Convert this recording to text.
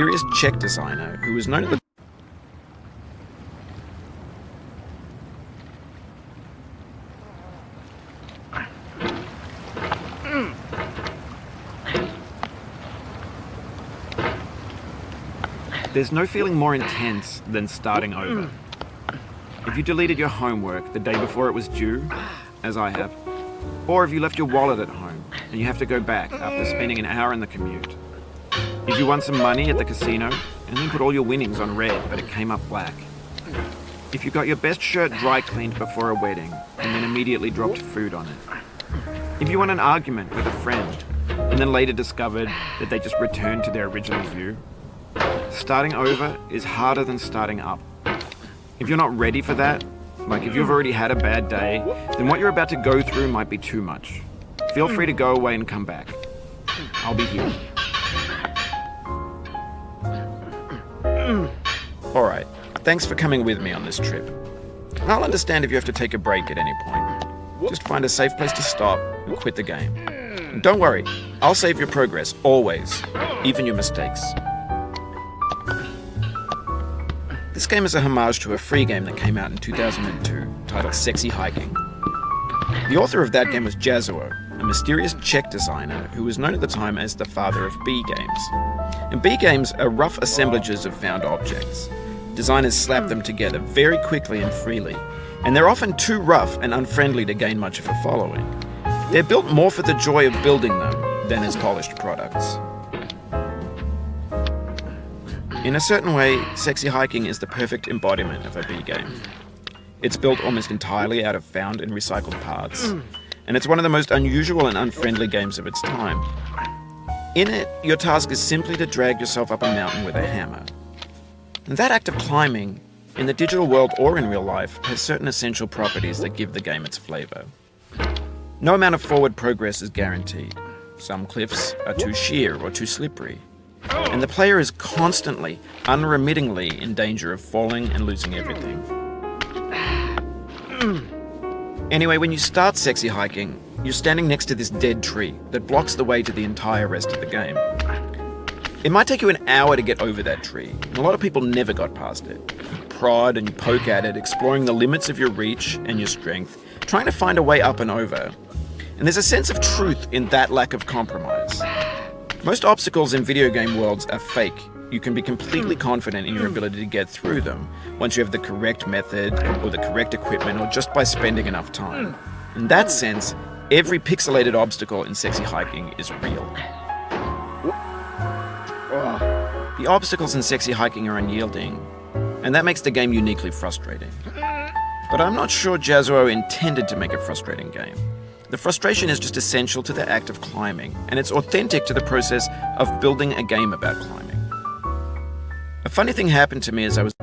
mysterious Czech designer who was known at the There's no feeling more intense than starting over. If you deleted your homework the day before it was due, as I have, or if you left your wallet at home and you have to go back after spending an hour in the commute. If you won some money at the casino and then put all your winnings on red but it came up black. If you got your best shirt dry cleaned before a wedding and then immediately dropped food on it. If you won an argument with a friend and then later discovered that they just returned to their original view. Starting over is harder than starting up. If you're not ready for that, like if you've already had a bad day, then what you're about to go through might be too much. Feel free to go away and come back. I'll be here. Alright, thanks for coming with me on this trip. I'll understand if you have to take a break at any point. Just find a safe place to stop and quit the game. And don't worry, I'll save your progress, always, even your mistakes. This game is a homage to a free game that came out in 2002, titled Sexy Hiking. The author of that game was Jazuo, a mysterious Czech designer who was known at the time as the father of B games. And B games are rough assemblages of found objects. Designers slap them together very quickly and freely, and they're often too rough and unfriendly to gain much of a following. They're built more for the joy of building them than as polished products. In a certain way, Sexy Hiking is the perfect embodiment of a B game. It's built almost entirely out of found and recycled parts, and it's one of the most unusual and unfriendly games of its time. In it, your task is simply to drag yourself up a mountain with a hammer. And that act of climbing, in the digital world or in real life, has certain essential properties that give the game its flavor. No amount of forward progress is guaranteed. Some cliffs are too sheer or too slippery. And the player is constantly, unremittingly in danger of falling and losing everything. Anyway, when you start Sexy Hiking, you're standing next to this dead tree that blocks the way to the entire rest of the game. It might take you an hour to get over that tree, and a lot of people never got past it. You prod and you poke at it, exploring the limits of your reach and your strength, trying to find a way up and over. And there's a sense of truth in that lack of compromise. Most obstacles in video game worlds are fake. You can be completely confident in your ability to get through them once you have the correct method or the correct equipment or just by spending enough time. In that sense, every pixelated obstacle in Sexy Hiking is real. The obstacles in Sexy Hiking are unyielding, and that makes the game uniquely frustrating. But I'm not sure Jazuo intended to make a frustrating game. The frustration is just essential to the act of climbing, and it's authentic to the process of building a game about climbing. A funny thing happened to me as I was